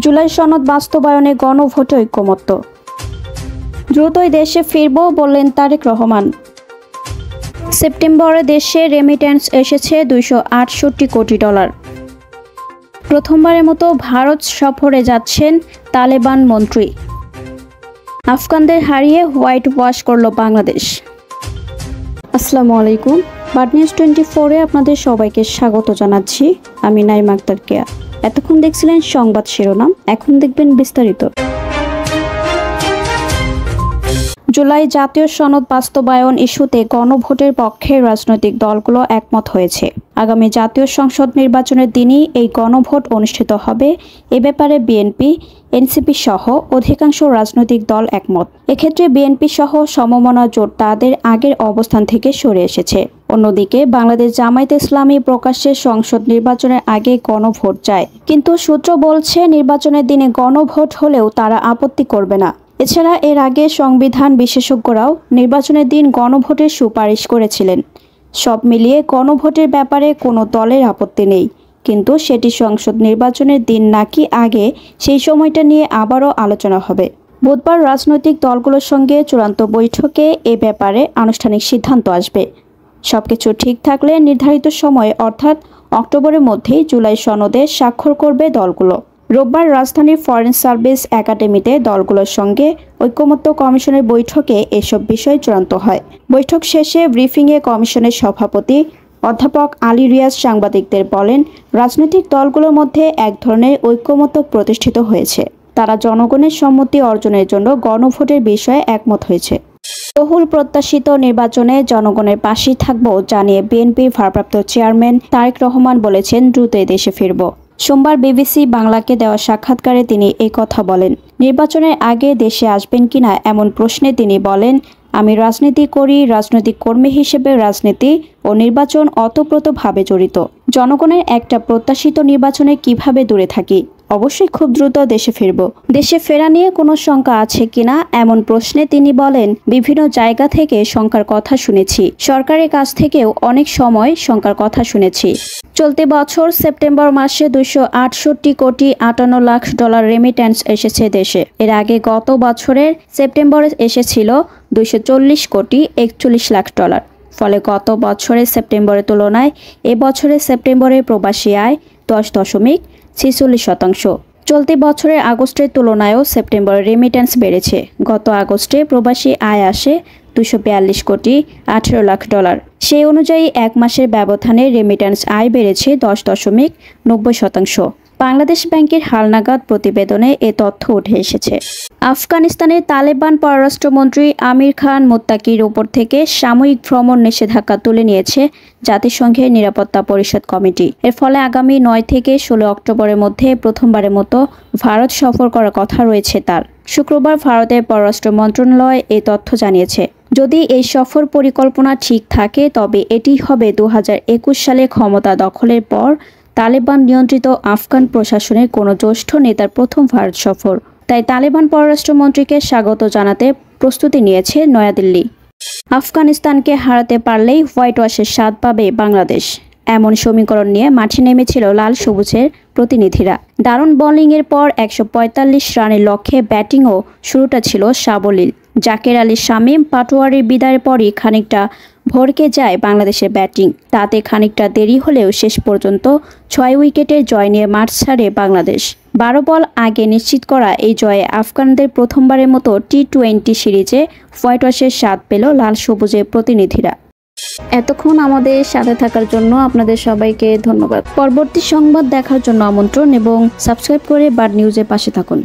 জুলাই সনদ বাস্তবায়নে গণভোটে ঐকমত্য। দ্রুতই দেশে ফিরব বললেন তারেক রহমান। সেপ্টেম্বরে দেশে রেমিট্যান্স এসেছে $268 কোটি। প্রথমবারের মতো ভারত সফরে যাচ্ছেন তালেবান মন্ত্রী। আফগানদের হারিয়ে হোয়াইট ওয়াশ করল বাংলাদেশ। আসসালামু আলাইকুম। বাড নিউজ 24-এ আপনাদের সবাইকে স্বাগত জানাচ্ছি। আমি নাইমা আক্তার কেয়া। এতক্ষণ দেখছিলেন সংবাদ শিরোনাম, এখন দেখবেন বিস্তারিত। জুলাই জাতীয় সনদ বাস্তবায়ন ইস্যুতে গণভোটের পক্ষে রাজনৈতিক দলগুলো একমত হয়েছে। আগামী জাতীয় সংসদ নির্বাচনের দিনই এই গণভোট অনুষ্ঠিত হবে, এ ব্যাপারে বিএনপি, এনসিপি সহ অধিকাংশ রাজনৈতিক দল একমত। এক্ষেত্রে বিএনপি সহ সমমনা জোট তাদের আগের অবস্থান থেকে সরে এসেছে। অন্যদিকে বাংলাদেশ জামায়াতে ইসলামী প্রকাশ্যে সংসদ নির্বাচনের আগে গণভোট চায়, কিন্তু সূত্র বলছে নির্বাচনের দিনে গণভোট হলেও তারা আপত্তি করবে না। এছাড়া এর আগে সংবিধান বিশেষজ্ঞরাও নির্বাচনের দিন গণভোটের সুপারিশ করেছিলেন। সব মিলিয়ে গণভোটের ব্যাপারে কোনো দলের আপত্তি নেই, কিন্তু সেটি সংসদ নির্বাচনের দিন নাকি আগে, সেই সময়টা নিয়ে আবারও আলোচনা হবে। বুধবার রাজনৈতিক দলগুলোর সঙ্গে চূড়ান্ত বৈঠকে এ ব্যাপারে আনুষ্ঠানিক সিদ্ধান্ত আসবে। সবকিছু ঠিক থাকলে নির্ধারিত সময়ে অর্থাৎ অক্টোবরের মধ্যেই জুলাই সনদে স্বাক্ষর করবে দলগুলো। রোববার রাজধানীর ফরেন সার্ভিস একাডেমিতে দলগুলোর সঙ্গে ঐকমত্য কমিশনের বৈঠকে এসব বিষয় চূড়ান্ত হয়। বৈঠক শেষে ব্রিফিংয়ে কমিশনের সভাপতি অধ্যাপক আলী রিয়াজ সাংবাদিকদের বলেন, রাজনৈতিক দলগুলোর মধ্যে এক ধরনের ঐকমত্য প্রতিষ্ঠিত হয়েছে। তারা জনগণের সম্মতি অর্জনের জন্য গণভোটের বিষয়ে একমত হয়েছে। বহুল প্রত্যাশিত নির্বাচনে জনগণের পাশেই থাকব জানিয়ে বিএনপির ভারপ্রাপ্ত চেয়ারম্যান তারেক রহমান বলেছেন, দ্রুতই দেশে ফিরব। সোমবার বিবিসি বাংলাকে দেওয়া সাক্ষাৎকারে তিনি এই কথা বলেন। নির্বাচনের আগে দেশে আসবেন কিনা এমন প্রশ্নে তিনি বলেন, আমি রাজনীতি করি, রাজনৈতিক কর্মী হিসেবে রাজনীতি ও নির্বাচন ওতপ্রোতভাবে জড়িত। জনগণের একটা প্রত্যাশিত নির্বাচনে কিভাবে দূরে থাকি? অবশ্যই খুব দ্রুত দেশে ফিরব। দেশে ফেরা নিয়ে কোনো শঙ্কা আছে কিনা এমন প্রশ্নে তিনি বলেন, বিভিন্ন জায়গা থেকে শঙ্কার কথা শুনেছি, সরকারের কাছ থেকেও অনেক সময় শঙ্কার কথা শুনেছি। চলতি বছর সেপ্টেম্বর মাসে $268 কোটি $58 লাখ রেমিট্যান্স এসেছে দেশে। এর আগে গত বছরের সেপ্টেম্বরে এসেছিল $240 কোটি $41 লাখ। ফলে গত বছরের সেপ্টেম্বরের তুলনায় এবছরের সেপ্টেম্বরে প্রবাসী আয় 10.46%। চলতি বছরের আগস্টের তুলনায়ও সেপ্টেম্বরে রেমিট্যান্স বেড়েছে। গত আগস্টে প্রবাসী আয় আসে $242 কোটি $18 লাখ। সেই অনুযায়ী এক মাসের ব্যবধানে রেমিট্যান্স আয় বেড়েছে 10.90%। বাংলাদেশ ব্যাংকের হালনাগাদ প্রতিবেদনে এ তথ্য উঠে এসেছে। আফগানিস্তানের তালেবান পররাষ্ট্রমন্ত্রী আমির খান মুত্তাকির উপর থেকে সাময়িক ভ্রমণ নিষেধাজ্ঞা তুলে নিয়েছে জাতিসংঘের নিরাপত্তা পরিষদ কমিটি। এর ফলে আগামী 9 থেকে 16 অক্টোবরের মধ্যে প্রথমবারের মতো ভারত সফর করার কথা রয়েছে তার। শুক্রবার ভারতের পররাষ্ট্র মন্ত্রণালয় এই তথ্য জানিয়েছে। যদি এই সফর পরিকল্পনা ঠিক থাকে তবে এটি হবে 2021 সালে ক্ষমতা দখলের পর তালেবান নিয়ন্ত্রিত আফগান প্রশাসনের কোনো জ্যেষ্ঠ নেতার প্রথম ভারত সফর। তাই তালেবান পররাষ্ট্রমন্ত্রীকে স্বাগত জানাতে প্রস্তুতি নিয়েছে নয়াদিল্লি। আফগানিস্তানকে হারাতে পারলেই হোয়াইট ওয়াশের স্বাদ পাবে বাংলাদেশ, এমন সমীকরণ নিয়ে মাঠে নেমেছিল লাল সবুজের প্রতিনিধিরা। দারুণ বোলিংয়ের পর 145 রানের লক্ষ্যে ব্যাটিংও শুরুটা ছিল সাবলীল। জাকের আলী শামীম পাটোয়ারির বিদায়ের পরই খানিকটা ভরকে যায় বাংলাদেশের ব্যাটিং। তাতে খানিকটা দেরি হলেও শেষ পর্যন্ত 6 উইকেটের জয় নিয়ে মাঠ ছাড়ে বাংলাদেশ। 12 বল আগে নিশ্চিত করা এই জয়ে আফগানদের প্রথমবারের মতো টি-20 সিরিজে হোয়াইট ওয়াশের স্বাদ পেল লাল সবুজের প্রতিনিধিরা। এতক্ষণ আমাদের সাথে থাকার জন্য আপনাদের সবাইকে ধন্যবাদ। পরবর্তী সংবাদ দেখার জন্য আমন্ত্রণ এবং সাবস্ক্রাইব করে বাড নিউজের পাশে থাকুন।